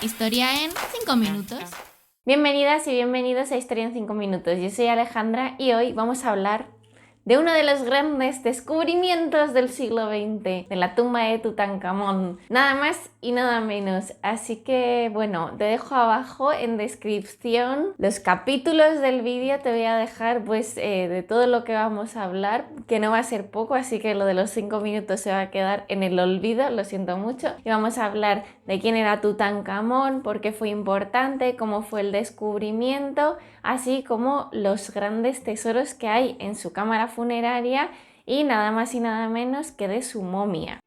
Historia en 5 minutos. Bienvenidas y bienvenidos a Historia en 5 minutos. Yo soy Alejandra y hoy vamos a hablar de uno de los grandes descubrimientos del siglo XX, de la tumba de Tutankamón. Nada más y nada menos. Así que, bueno, te dejo abajo en descripción los capítulos del vídeo. Te voy a dejar, pues, de todo lo que vamos a hablar, que no va a ser poco, así que lo de los 5 minutos se va a quedar en el olvido, lo siento mucho. Y vamos a hablar de quién era Tutankamón, por qué fue importante, cómo fue el descubrimiento, así como los grandes tesoros que hay en su cámara funeraria y nada más y nada menos que de su momia.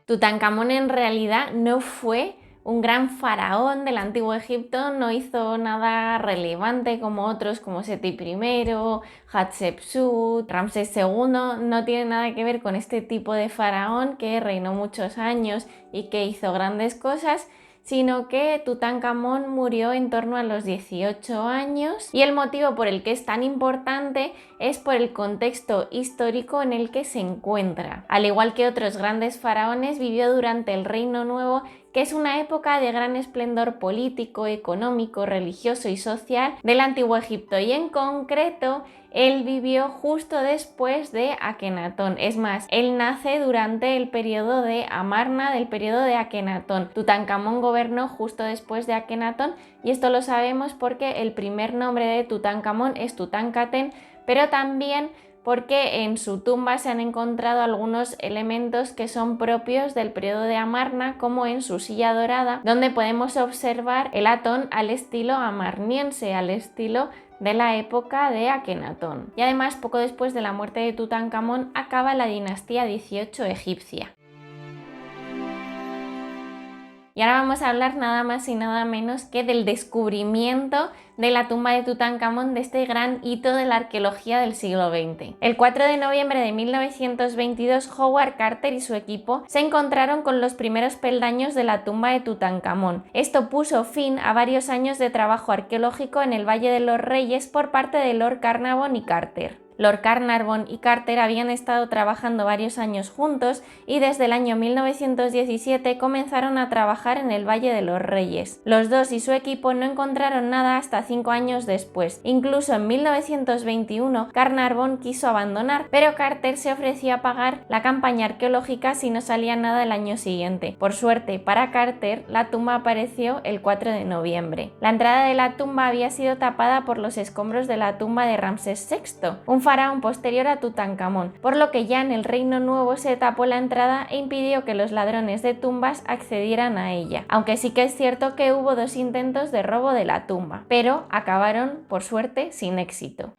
Tutankamón en realidad no fue un gran faraón del antiguo Egipto, no hizo nada relevante como otros como Seti I, Hatshepsut, Ramsés II, no tiene nada que ver con este tipo de faraón que reinó muchos años y que hizo grandes cosas, sino que Tutankamón murió en torno a los 18 años y el motivo por el que es tan importante es por el contexto histórico en el que se encuentra. Al igual que otros grandes faraones, vivió durante el Reino Nuevo, que es una época de gran esplendor político, económico, religioso y social del antiguo Egipto, y en concreto él vivió justo después de Akenatón. Es más, él nace durante el periodo de Amarna, del periodo de Akenatón. Tutankamón gobernó justo después de Akenatón y esto lo sabemos porque el primer nombre de Tutankamón es Tutankaten, pero también porque en su tumba se han encontrado algunos elementos que son propios del periodo de Amarna, como en su silla dorada, donde podemos observar el Atón al estilo amarniense, al estilo de la época de Akenatón. Y además, poco después de la muerte de Tutankamón, acaba la dinastía 18 egipcia. Y ahora vamos a hablar nada más y nada menos que del descubrimiento de la tumba de Tutankamón, de este gran hito de la arqueología del siglo XX. El 4 de noviembre de 1922, Howard Carter y su equipo se encontraron con los primeros peldaños de la tumba de Tutankamón. Esto puso fin a varios años de trabajo arqueológico en el Valle de los Reyes por parte de Lord Carnarvon y Carter. Lord Carnarvon y Carter habían estado trabajando varios años juntos y desde el año 1917 comenzaron a trabajar en el Valle de los Reyes. Los dos y su equipo no encontraron nada hasta 5 años después. Incluso en 1921 Carnarvon quiso abandonar, pero Carter se ofreció a pagar la campaña arqueológica si no salía nada el año siguiente. Por suerte para Carter, la tumba apareció el 4 de noviembre. La entrada de la tumba había sido tapada por los escombros de la tumba de Ramsés VI, un faraón posterior a Tutankamón, por lo que ya en el Reino Nuevo se tapó la entrada e impidió que los ladrones de tumbas accedieran a ella, aunque sí que es cierto que hubo 2 intentos de robo de la tumba, pero acabaron, por suerte, sin éxito.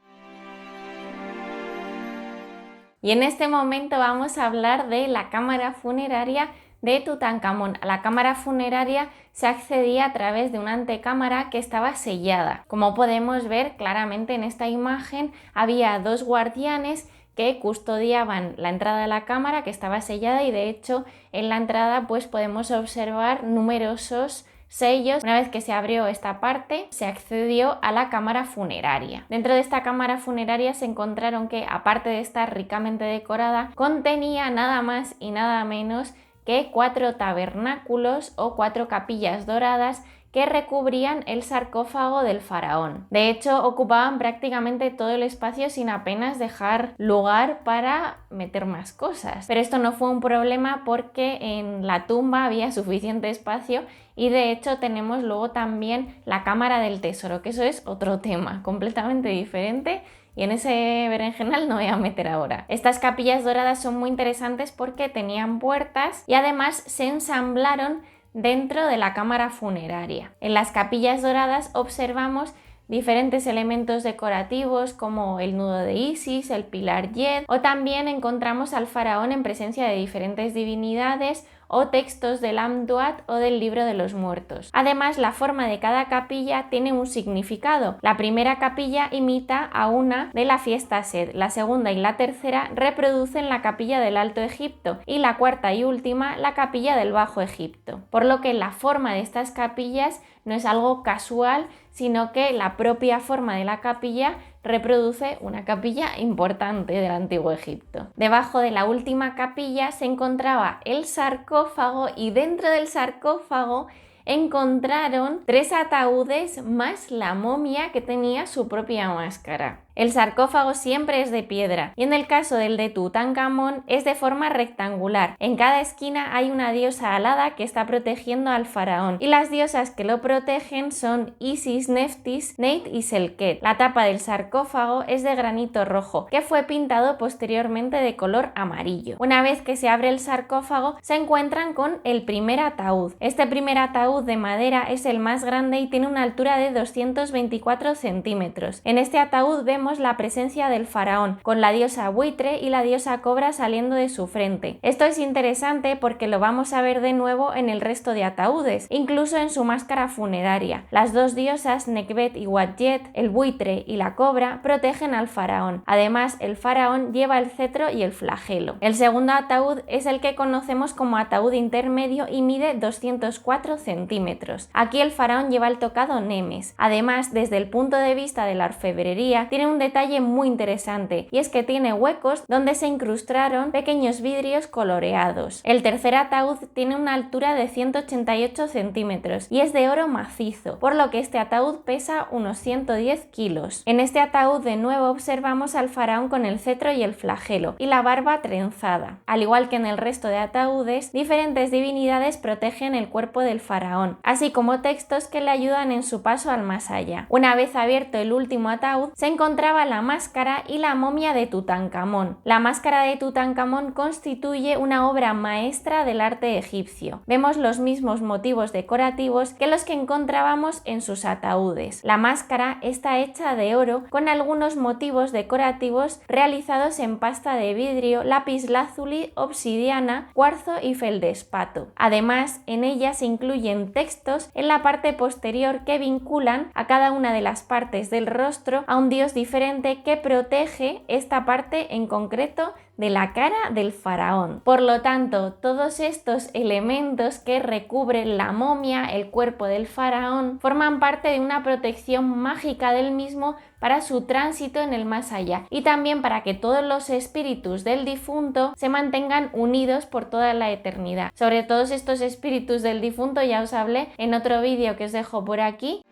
Y en este momento vamos a hablar de la cámara funeraria de Tutankamón. A la cámara funeraria se accedía a través de una antecámara que estaba sellada. Como podemos ver claramente en esta imagen, había 2 guardianes que custodiaban la entrada de la cámara, que estaba sellada, y de hecho en la entrada pues podemos observar numerosos sellos. Una vez que se abrió esta parte, se accedió a la cámara funeraria. Dentro de esta cámara funeraria se encontraron que, aparte de estar ricamente decorada, contenía nada más y nada menos que 4 tabernáculos o 4 capillas doradas que recubrían el sarcófago del faraón. De hecho, ocupaban prácticamente todo el espacio sin apenas dejar lugar para meter más cosas. Pero esto no fue un problema porque en la tumba había suficiente espacio y de hecho tenemos luego también la cámara del tesoro, que eso es otro tema completamente diferente. Y en ese berenjenal no voy a meter ahora. Estas capillas doradas son muy interesantes porque tenían puertas y además se ensamblaron dentro de la cámara funeraria. En las capillas doradas observamos diferentes elementos decorativos como el nudo de Isis, el pilar Yed, o también encontramos al faraón en presencia de diferentes divinidades o textos del Amduat o del Libro de los Muertos. Además, la forma de cada capilla tiene un significado. La primera capilla imita a una de la fiesta Sed, la segunda y la tercera reproducen la capilla del Alto Egipto y la cuarta y última la capilla del Bajo Egipto. Por lo que la forma de estas capillas no es algo casual, sino que la propia forma de la capilla reproduce una capilla importante del Antiguo Egipto. Debajo de la última capilla se encontraba el sarcófago y dentro del sarcófago encontraron 3 ataúdes más la momia que tenía su propia máscara. El sarcófago siempre es de piedra y en el caso del de Tutankamón es de forma rectangular. En cada esquina hay una diosa alada que está protegiendo al faraón y las diosas que lo protegen son Isis, Neftis, Neit y Selket. La tapa del sarcófago es de granito rojo que fue pintado posteriormente de color amarillo. Una vez que se abre el sarcófago se encuentran con el primer ataúd. Este primer ataúd de madera es el más grande y tiene una altura de 224 centímetros. En este ataúd vemos la presencia del faraón, con la diosa buitre y la diosa cobra saliendo de su frente. Esto es interesante porque lo vamos a ver de nuevo en el resto de ataúdes, incluso en su máscara funeraria. Las 2 diosas, Nekbet y Wadjet, el buitre y la cobra, protegen al faraón. Además, el faraón lleva el cetro y el flagelo. El segundo ataúd es el que conocemos como ataúd intermedio y mide 204 centímetros. Aquí el faraón lleva el tocado Nemes. Además, desde el punto de vista de la orfebrería, tiene un detalle muy interesante y es que tiene huecos donde se incrustaron pequeños vidrios coloreados. El tercer ataúd tiene una altura de 188 centímetros y es de oro macizo, por lo que este ataúd pesa unos 110 kilos. En este ataúd de nuevo observamos al faraón con el cetro y el flagelo y la barba trenzada. Al igual que en el resto de ataúdes, diferentes divinidades protegen el cuerpo del faraón, así como textos que le ayudan en su paso al más allá. Una vez abierto el último ataúd, se encontraba la máscara y la momia de Tutankamón. La máscara de Tutankamón constituye una obra maestra del arte egipcio. Vemos los mismos motivos decorativos que los que encontrábamos en sus ataúdes. La máscara está hecha de oro con algunos motivos decorativos realizados en pasta de vidrio, lapislázuli, obsidiana, cuarzo y feldespato. Además, en ella se incluyen textos en la parte posterior que vinculan a cada una de las partes del rostro a un dios diferente que protege esta parte en concreto de la cara del faraón. Por lo tanto, todos estos elementos que recubren la momia, el cuerpo del faraón, forman parte de una protección mágica del mismo para su tránsito en el más allá y también para que todos los espíritus del difunto se mantengan unidos por toda la eternidad. Sobre todos estos espíritus del difunto ya os hablé en otro vídeo que os dejo por aquí.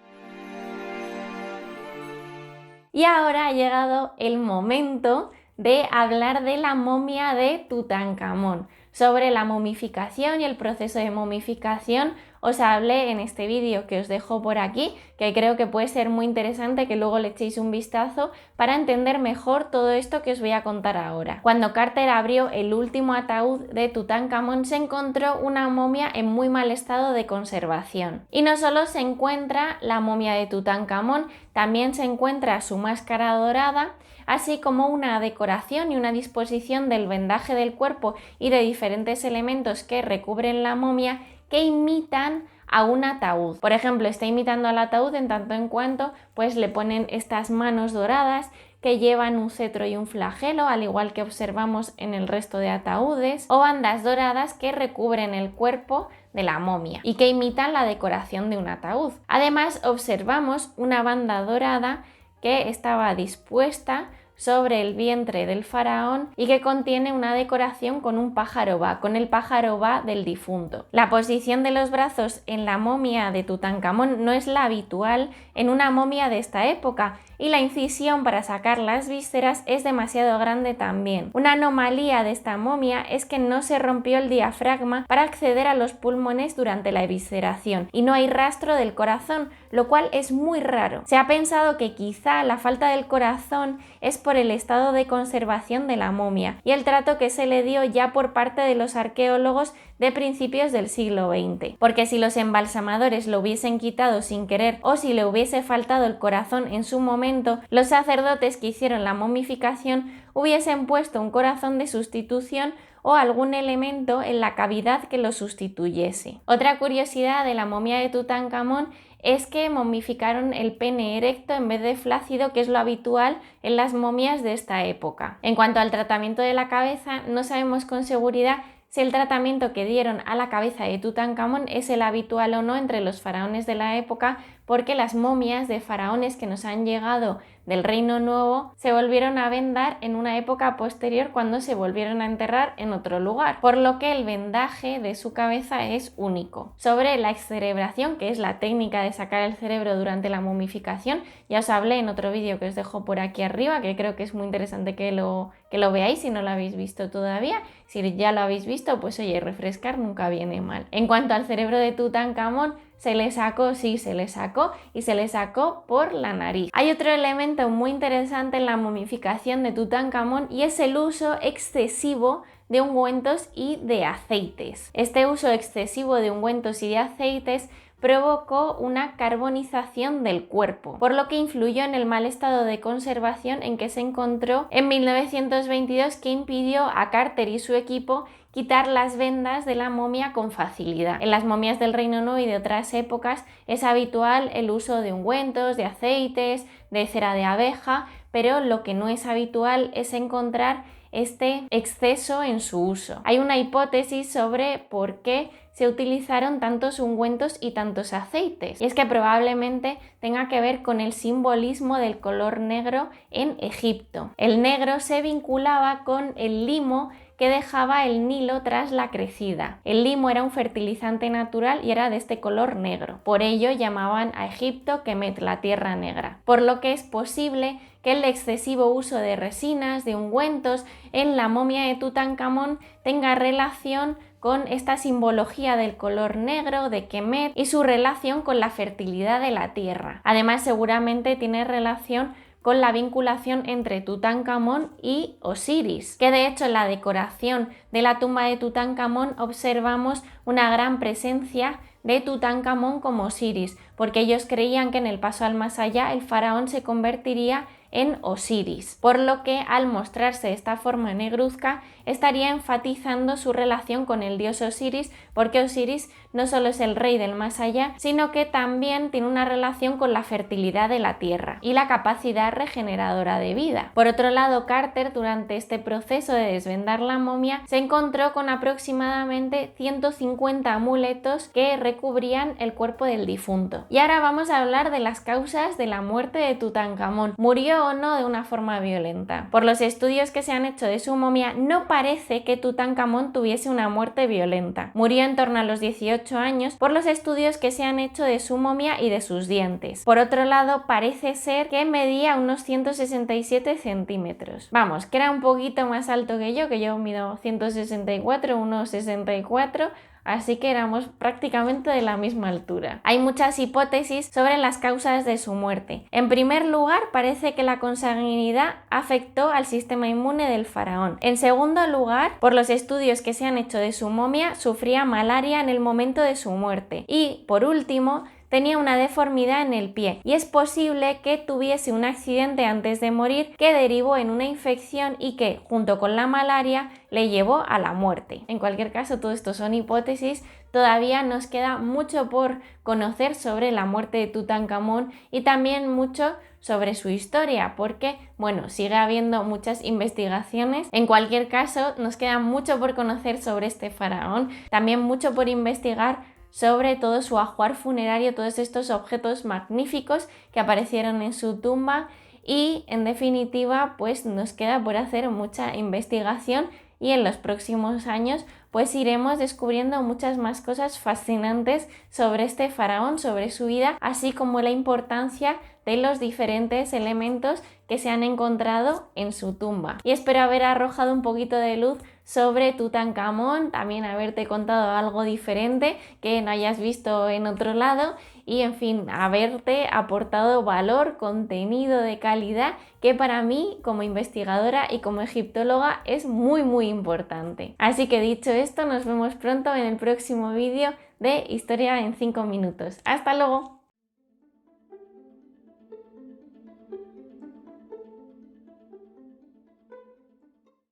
Y ahora ha llegado el momento de hablar de la momia de Tutankamón. Sobre la momificación y el proceso de momificación os hablé en este vídeo que os dejo por aquí, que creo que puede ser muy interesante que luego le echéis un vistazo para entender mejor todo esto que os voy a contar ahora. Cuando Carter abrió el último ataúd de Tutankamón se encontró una momia en muy mal estado de conservación. Y no solo se encuentra la momia de Tutankamón, también se encuentra su máscara dorada, así como una decoración y una disposición del vendaje del cuerpo y de diferentes elementos que recubren la momia que imitan a un ataúd. Por ejemplo, está imitando al ataúd en tanto en cuanto pues le ponen estas manos doradas que llevan un cetro y un flagelo, al igual que observamos en el resto de ataúdes, o bandas doradas que recubren el cuerpo de la momia y que imitan la decoración de un ataúd. Además, observamos una banda dorada que estaba dispuesta sobre el vientre del faraón y que contiene una decoración con un pájaro ba, con el pájaro ba del difunto. La posición de los brazos en la momia de Tutankamón no es la habitual en una momia de esta época y la incisión para sacar las vísceras es demasiado grande también. Una anomalía de esta momia es que no se rompió el diafragma para acceder a los pulmones durante la evisceración y no hay rastro del corazón, lo cual es muy raro. Se ha pensado que quizá la falta del corazón es por el estado de conservación de la momia y el trato que se le dio ya por parte de los arqueólogos de principios del siglo XX. Porque si los embalsamadores lo hubiesen quitado sin querer o si le hubiese faltado el corazón en su momento, los sacerdotes que hicieron la momificación hubiesen puesto un corazón de sustitución o algún elemento en la cavidad que lo sustituyese. Otra curiosidad de la momia de Tutankamón es que momificaron el pene erecto en vez de flácido, que es lo habitual en las momias de esta época. En cuanto al tratamiento de la cabeza, no sabemos con seguridad si el tratamiento que dieron a la cabeza de Tutankamón es el habitual o no entre los faraones de la época, porque las momias de faraones que nos han llegado del Reino Nuevo se volvieron a vendar en una época posterior cuando se volvieron a enterrar en otro lugar, por lo que el vendaje de su cabeza es único. Sobre la excerebración, que es la técnica de sacar el cerebro durante la momificación, ya os hablé en otro vídeo que os dejo por aquí arriba, que creo que es muy interesante que lo veáis si no lo habéis visto todavía. Si ya lo habéis visto, pues oye, refrescar nunca viene mal. En cuanto al cerebro de Tutankamón, se le sacó, sí, se le sacó, y se le sacó por la nariz. Hay otro elemento muy interesante en la momificación de Tutankamón y es el uso excesivo de ungüentos y de aceites. Este uso excesivo de ungüentos y de aceites provocó una carbonización del cuerpo, por lo que influyó en el mal estado de conservación en que se encontró en 1922, que impidió a Carter y su equipo quitar las vendas de la momia con facilidad. En las momias del Reino Nuevo y de otras épocas es habitual el uso de ungüentos, de aceites, de cera de abeja, pero lo que no es habitual es encontrar este exceso en su uso. Hay una hipótesis sobre por qué se utilizaron tantos ungüentos y tantos aceites, y es que probablemente tenga que ver con el simbolismo del color negro en Egipto. El negro se vinculaba con el limo que dejaba el Nilo tras la crecida. El limo era un fertilizante natural y era de este color negro. Por ello llamaban a Egipto Kemet, la tierra negra. Por lo que es posible que el excesivo uso de resinas, de ungüentos en la momia de Tutankamón tenga relación con esta simbología del color negro de Kemet y su relación con la fertilidad de la tierra. Además, seguramente tiene relación con la vinculación entre Tutankamón y Osiris, que de hecho en la decoración de la tumba de Tutankamón observamos una gran presencia de Tutankamón como Osiris, porque ellos creían que en el paso al más allá el faraón se convertiría en Osiris, por lo que al mostrarse de esta forma negruzca estaría enfatizando su relación con el dios Osiris, porque Osiris no solo es el rey del más allá, sino que también tiene una relación con la fertilidad de la tierra y la capacidad regeneradora de vida. Por otro lado, Carter, durante este proceso de desvendar la momia, se encontró con aproximadamente 150 amuletos que recubrían el cuerpo del difunto. Y ahora vamos a hablar de las causas de la muerte de Tutankamón. ¿Murió o no de una forma violenta? Por los estudios que se han hecho de su momia, no parece que Tutankamón tuviese una muerte violenta. Murió en torno a los 18 años por los estudios que se han hecho de su momia y de sus dientes. Por otro lado, parece ser que medía unos 167 centímetros. Vamos, que era un poquito más alto que yo mido 164, 1,64, así que éramos prácticamente de la misma altura. Hay muchas hipótesis sobre las causas de su muerte. En primer lugar, parece que la consanguinidad afectó al sistema inmune del faraón. En segundo lugar, por los estudios que se han hecho de su momia, sufría malaria en el momento de su muerte. Y, por último, tenía una deformidad en el pie y es posible que tuviese un accidente antes de morir que derivó en una infección y que, junto con la malaria, le llevó a la muerte. En cualquier caso, todo esto son hipótesis. Todavía nos queda mucho por conocer sobre la muerte de Tutankamón y también mucho sobre su historia, porque, bueno, sigue habiendo muchas investigaciones. En cualquier caso, nos queda mucho por conocer sobre este faraón, también mucho por investigar sobre todo su ajuar funerario, todos estos objetos magníficos que aparecieron en su tumba y, en definitiva, pues nos queda por hacer mucha investigación y en los próximos años pues iremos descubriendo muchas más cosas fascinantes sobre este faraón, sobre su vida, así como la importancia de los diferentes elementos que se han encontrado en su tumba. Y espero haber arrojado un poquito de luz sobre Tutankamón, también haberte contado algo diferente que no hayas visto en otro lado y, en fin, haberte aportado valor, contenido de calidad que para mí como investigadora y como egiptóloga es muy importante. Así que dicho esto, nos vemos pronto en el próximo vídeo de Historia en 5 minutos. ¡Hasta luego!